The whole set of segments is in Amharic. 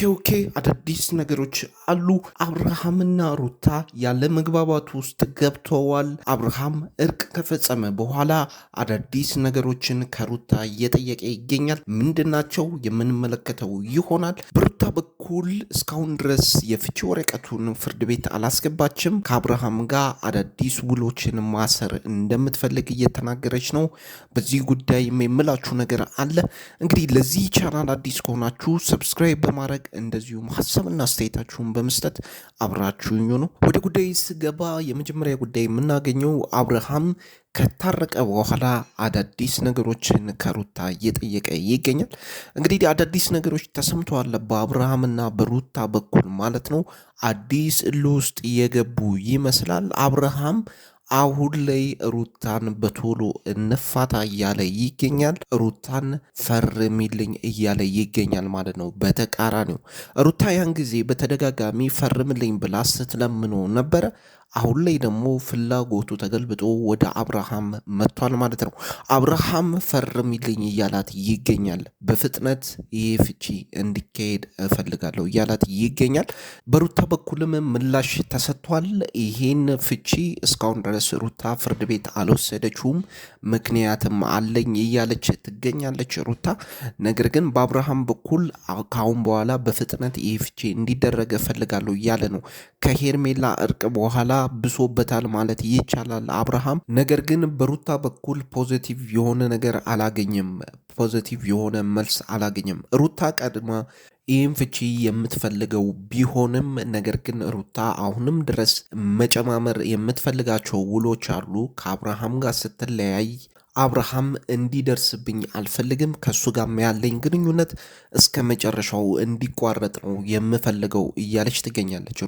ኦኬ አዳዲስ ነገሮች አሉ። አብርሃምና ሩታ ያለ መግባባት ውስጥ ገብተዋል። አብርሃም እርቅ ከፈጸመ በኋላ አዳዲስ ነገሮችን ከሩታ እየጠየቀ ይገኛል። ምንድናቸው? የምንመለከተው ይሆናል። በሩታ በኩል እስካሁን ድረስ የፍቺ ወረቀቱን ፍርድ ቤት አላስገባችም። ከአብርሃም ጋር አዳዲስ ውሎችን ማሰር እንደምትፈልግ እየተናገረች ነው። በዚህ ጉዳይ የምላችሁ ነገር አለ። እንግዲህ ለዚህ ቻናል አዲስ ከሆናችሁ ሰብስክራይብ በማድረግ እንደዚሁም ሀሳብና አስተያየታችሁን በመስጠት አብራችሁኝ ነው። ወደ ጉዳይ ስገባ የመጀመሪያ ጉዳይ የምናገኘው አብርሃም ከታረቀ በኋላ አዳዲስ ነገሮችን ከሩታ እየጠየቀ ይገኛል። እንግዲህ አዳዲስ ነገሮች ተሰምተዋል በአብርሃምና በሩታ በኩል ማለት ነው። አዲስ እልህ ውስጥ እየገቡ ይመስላል። አብርሃም አሁን ላይ ሩታን በቶሎ እንፋታ እያለ ይገኛል። ሩታን ፈርሚልኝ እያለ ይገኛል ማለት ነው። በተቃራኒው ሩታ ያን ጊዜ በተደጋጋሚ ፈርምልኝ ብላ ስትለምኖ ነበረ። አሁን ላይ ደግሞ ፍላጎቱ ተገልብጦ ወደ አብርሃም መጥቷል ማለት ነው። አብርሃም ፈርሚልኝ እያላት ይገኛል። በፍጥነት ይህ ፍቺ እንዲካሄድ እፈልጋለሁ እያላት ይገኛል። በሩታ በኩልም ምላሽ ተሰጥቷል። ይሄን ፍቺ እስካሁን ድረስ ሩታ ፍርድ ቤት አልወሰደችውም። ምክንያትም አለኝ እያለች ትገኛለች ሩታ። ነገር ግን በአብርሃም በኩል ካሁን በኋላ በፍጥነት ይህ ፍቺ እንዲደረግ እፈልጋለሁ እያለ ነው። ከሄርሜላ እርቅ በኋላ ብሶበታል ማለት ይቻላል አብርሃም። ነገር ግን በሩታ በኩል ፖዚቲቭ የሆነ ነገር አላገኘም። ፖዚቲቭ የሆነ መልስ አላገኘም። ሩታ ቀድማ ይህም ፍቺ የምትፈልገው ቢሆንም ነገር ግን ሩታ አሁንም ድረስ መጨማመር የምትፈልጋቸው ውሎች አሉ። ከአብርሃም ጋር ስትለያይ አብርሃም እንዲደርስብኝ አልፈልግም፣ ከሱ ጋር ያለኝ ግንኙነት እስከ መጨረሻው እንዲቋረጥ ነው የምፈልገው እያለች ትገኛለች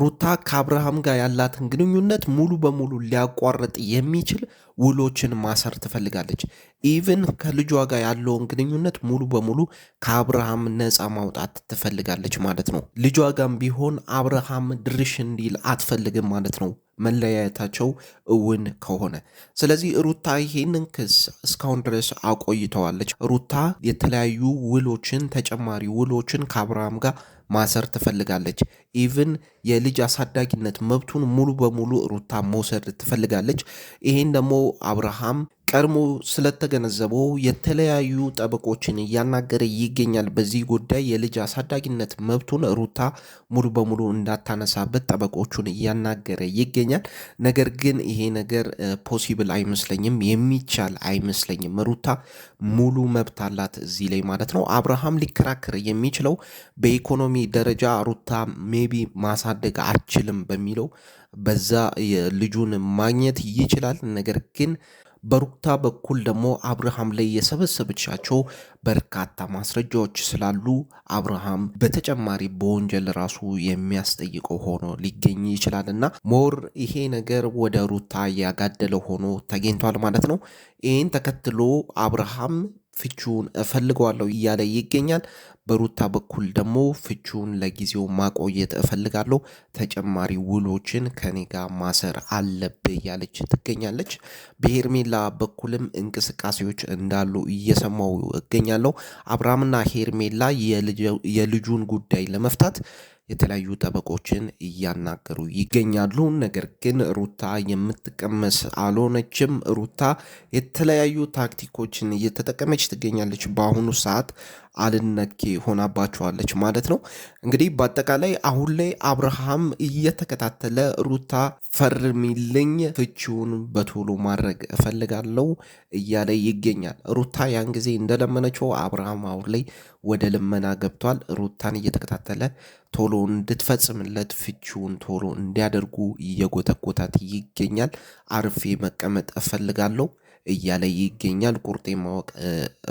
ሩታ ከአብርሃም ጋር ያላትን ግንኙነት ሙሉ በሙሉ ሊያቋርጥ የሚችል ውሎችን ማሰር ትፈልጋለች። ኢቭን ከልጇ ጋር ያለውን ግንኙነት ሙሉ በሙሉ ከአብርሃም ነፃ ማውጣት ትፈልጋለች ማለት ነው። ልጇ ጋም ቢሆን አብርሃም ድርሽ እንዲል አትፈልግም ማለት ነው፣ መለያየታቸው እውን ከሆነ። ስለዚህ ሩታ ይሄንን ክስ እስካሁን ድረስ አቆይተዋለች። ሩታ የተለያዩ ውሎችን ተጨማሪ ውሎችን ከአብርሃም ጋር ማሰር ትፈልጋለች። ኢቭን የልጅ አሳዳጊነት መብቱን ሙሉ በሙሉ ሩታ መውሰድ ትፈልጋለች። ይሄን ደግሞ አብርሃም ቀድሞ ስለተገነዘበው የተለያዩ ጠበቆችን እያናገረ ይገኛል። በዚህ ጉዳይ የልጅ አሳዳጊነት መብቱን ሩታ ሙሉ በሙሉ እንዳታነሳበት ጠበቆቹን እያናገረ ይገኛል። ነገር ግን ይሄ ነገር ፖሲብል አይመስለኝም፣ የሚቻል አይመስለኝም። ሩታ ሙሉ መብት አላት እዚህ ላይ ማለት ነው። አብርሃም ሊከራከር የሚችለው በኢኮኖሚ ደረጃ ሩታ ሜቢ ማሳደግ አችልም በሚለው በዛ ልጁን ማግኘት ይችላል። ነገር ግን በሩታ በኩል ደግሞ አብርሃም ላይ የሰበሰበቻቸው በርካታ ማስረጃዎች ስላሉ አብርሃም በተጨማሪ በወንጀል ራሱ የሚያስጠይቀው ሆኖ ሊገኝ ይችላል እና ሞር ይሄ ነገር ወደ ሩታ ያጋደለ ሆኖ ተገኝቷል ማለት ነው። ይህን ተከትሎ አብርሃም ፍቺውን እፈልገዋለሁ እያለ ይገኛል። በሩታ በኩል ደግሞ ፍቺውን ለጊዜው ማቆየት እፈልጋለሁ፣ ተጨማሪ ውሎችን ከኔ ጋር ማሰር አለብህ እያለች ትገኛለች። በሄርሜላ በኩልም እንቅስቃሴዎች እንዳሉ እየሰማው እገኛለሁ። አብርሃምና ሄርሜላ የልጁን ጉዳይ ለመፍታት የተለያዩ ጠበቆችን እያናገሩ ይገኛሉ። ነገር ግን ሩታ የምትቀመስ አልሆነችም። ሩታ የተለያዩ ታክቲኮችን እየተጠቀመች ትገኛለች። በአሁኑ ሰዓት አልነኬ ሆናባቸዋለች ማለት ነው። እንግዲህ በአጠቃላይ አሁን ላይ አብርሃም እየተከታተለ ሩታ ፈርሚልኝ፣ ፍቺውን በቶሎ ማድረግ እፈልጋለሁ እያለ ይገኛል። ሩታ ያን ጊዜ እንደለመነችው አብርሃም አሁን ላይ ወደ ልመና ገብቷል። ሩታን እየተከታተለ ቶሎ እንድትፈጽምለት ፍቺውን ቶሎ እንዲያደርጉ እየጎተጎታት ይገኛል። አርፌ መቀመጥ እፈልጋለሁ እያለ ይገኛል። ቁርጤ ማወቅ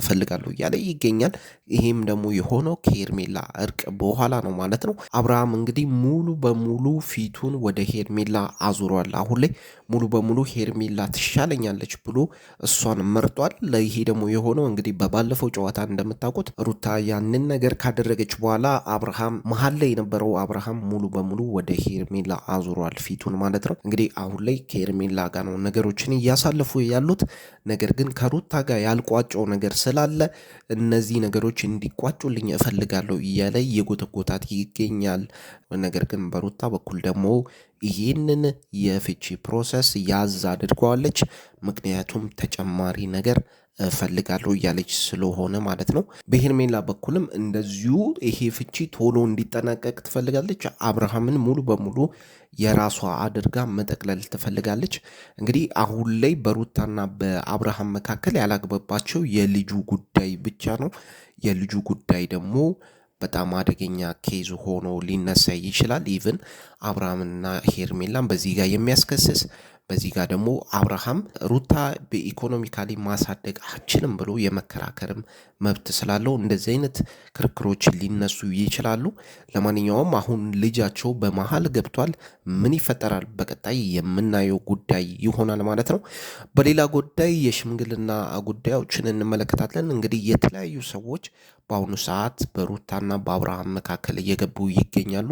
እፈልጋለሁ እያለ ይገኛል። ይሄም ደግሞ የሆነው ከሄርሜላ እርቅ በኋላ ነው ማለት ነው። አብርሃም እንግዲህ ሙሉ በሙሉ ፊቱን ወደ ሄርሜላ አዙሯል። አሁን ላይ ሙሉ በሙሉ ሄርሜላ ትሻለኛለች ብሎ እሷን መርጧል። ይሄ ደግሞ የሆነው እንግዲህ በባለፈው ጨዋታ እንደምታውቁት ሩታ ያንን ነገር ካደረገች በኋላ አብርሃም መሀል ላይ የነበረው አብርሃም ሙሉ በሙሉ ወደ ሄርሜላ አዙሯል ፊቱን ማለት ነው። እንግዲህ አሁን ላይ ከሄርሜላ ጋር ነው ነገሮችን እያሳለፉ ያሉት። ነገር ግን ከሩታ ጋር ያልቋጨው ነገር ስላለ እነዚህ ነገሮች እንዲቋጩልኝ እፈልጋለሁ እያለ እየጎተጎታት ይገኛል። ነገር ግን በሩታ በኩል ደግሞ ይህንን የፍቺ ፕሮሰስ ያዝ አድርገዋለች። ምክንያቱም ተጨማሪ ነገር እፈልጋለሁ እያለች ስለሆነ ማለት ነው። በሄርሜላ በኩልም እንደዚሁ ይሄ ፍቺ ቶሎ እንዲጠናቀቅ ትፈልጋለች። አብርሃምን ሙሉ በሙሉ የራሷ አድርጋ መጠቅለል ትፈልጋለች። እንግዲህ አሁን ላይ በሩታና በአብርሃም መካከል ያላግባባቸው የልጁ ጉዳይ ብቻ ነው። የልጁ ጉዳይ ደግሞ በጣም አደገኛ ኬዝ ሆኖ ሊነሳ ይችላል። ኢቭን አብርሃምና ሄርሜላን በዚህ ጋር የሚያስከስስ በዚህ ጋር ደግሞ አብርሃም ሩታ በኢኮኖሚካሊ ማሳደግ አችልም ብሎ የመከራከርም መብት ስላለው እንደዚህ አይነት ክርክሮች ሊነሱ ይችላሉ። ለማንኛውም አሁን ልጃቸው በመሃል ገብቷል። ምን ይፈጠራል በቀጣይ የምናየው ጉዳይ ይሆናል ማለት ነው። በሌላ ጉዳይ የሽምግልና ጉዳዮችን እንመለከታለን። እንግዲህ የተለያዩ ሰዎች በአሁኑ ሰዓት በሩታና በአብርሃም መካከል እየገቡ ይገኛሉ።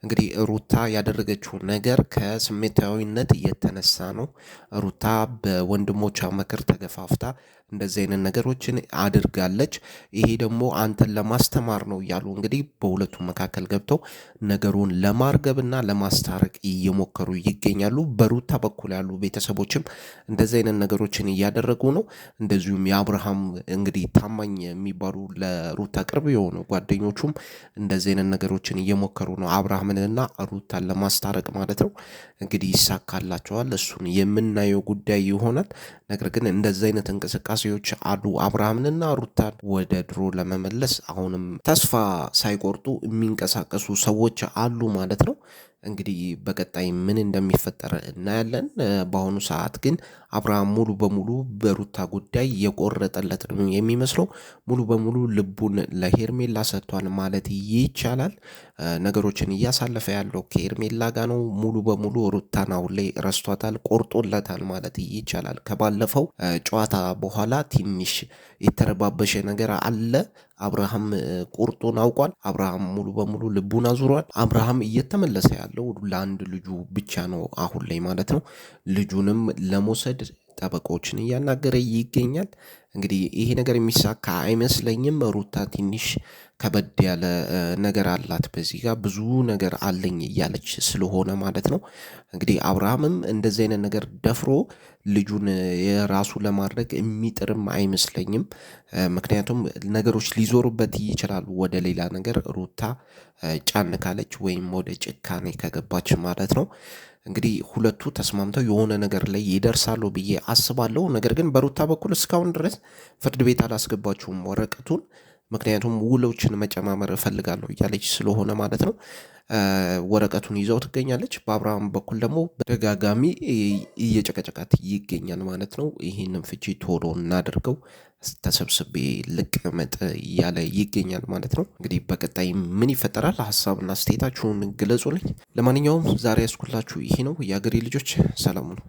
እንግዲህ ሩታ ያደረገችው ነገር ከስሜታዊነት የተነሳ ነው። ሩታ በወንድሞቿ ምክር ተገፋፍታ እንደዚህ አይነት ነገሮችን አድርጋለች። ይሄ ደግሞ አንተን ለማስተማር ነው እያሉ እንግዲህ በሁለቱም መካከል ገብተው ነገሩን ለማርገብና ለማስታረቅ እየሞከሩ ይገኛሉ። በሩታ በኩል ያሉ ቤተሰቦችም እንደዚህ አይነት ነገሮችን እያደረጉ ነው። እንደዚሁም የአብርሃም እንግዲህ ታማኝ የሚባሉ ለሩታ ቅርብ የሆኑ ጓደኞቹም እንደዚህ አይነት ነገሮችን እየሞከሩ ነው፣ አብርሃምንና ሩታን ለማስታረቅ ማለት ነው። እንግዲህ ይሳካላቸዋል፣ እሱን የምናየው ጉዳይ ይሆናል። ነገር ግን እንደዚህ አይነት እንቅስቃሴዎች አሉ። አብርሃምንና ሩታን ወደ ድሮ ለመመለስ አሁንም ተስፋ ሳይቆርጡ የሚንቀሳቀሱ ሰዎች አሉ ማለት ነው። እንግዲህ በቀጣይ ምን እንደሚፈጠር እናያለን። በአሁኑ ሰዓት ግን አብርሃም ሙሉ በሙሉ በሩታ ጉዳይ የቆረጠለት ነው የሚመስለው። ሙሉ በሙሉ ልቡን ለሄርሜላ ሰጥቷል ማለት ይቻላል። ነገሮችን እያሳለፈ ያለው ከሄርሜላ ጋር ነው። ሙሉ በሙሉ ሩታን አሁን ላይ ረስቷታል፣ ቆርጦለታል ማለት ይቻላል። ከባለፈው ጨዋታ በኋላ ትንሽ የተረባበሸ ነገር አለ። አብርሃም ቁርጡን አውቋል። አብርሃም ሙሉ በሙሉ ልቡን አዙሯል። አብርሃም እየተመለሰ ያለው ለአንድ ልጁ ብቻ ነው አሁን ላይ ማለት ነው። ልጁንም ለመውሰድ ጠበቆችን እያናገረ ይገኛል። እንግዲህ ይሄ ነገር የሚሳካ አይመስለኝም። ሩታ ትንሽ ከበድ ያለ ነገር አላት። በዚህ ጋር ብዙ ነገር አለኝ እያለች ስለሆነ ማለት ነው። እንግዲህ አብርሃምም እንደዚህ አይነት ነገር ደፍሮ ልጁን የራሱ ለማድረግ የሚጥርም አይመስለኝም። ምክንያቱም ነገሮች ሊዞሩበት ይችላሉ ወደ ሌላ ነገር ሩታ ጫን ካለች ወይም ወደ ጭካኔ ከገባች ማለት ነው። እንግዲህ ሁለቱ ተስማምተው የሆነ ነገር ላይ ይደርሳሉ ብዬ አስባለሁ። ነገር ግን በሩታ በኩል እስካሁን ድረስ ፍርድ ቤት አላስገባችውም ወረቀቱን። ምክንያቱም ውሎችን መጨማመር እፈልጋለሁ እያለች ስለሆነ ማለት ነው። ወረቀቱን ይዘው ትገኛለች። በአብርሃም በኩል ደግሞ በደጋጋሚ እየጨቀጨቃት ይገኛል ማለት ነው። ይህንን ፍቺ ቶሎ እናድርገው፣ ተሰብስቤ ልቀመጥ እያለ ይገኛል ማለት ነው። እንግዲህ በቀጣይ ምን ይፈጠራል? ሀሳብና አስተያየታችሁን ግለጹልኝ። ለማንኛውም ዛሬ ያስኩላችሁ ይሄ ነው። የአገሬ ልጆች ሰላሙ ነው።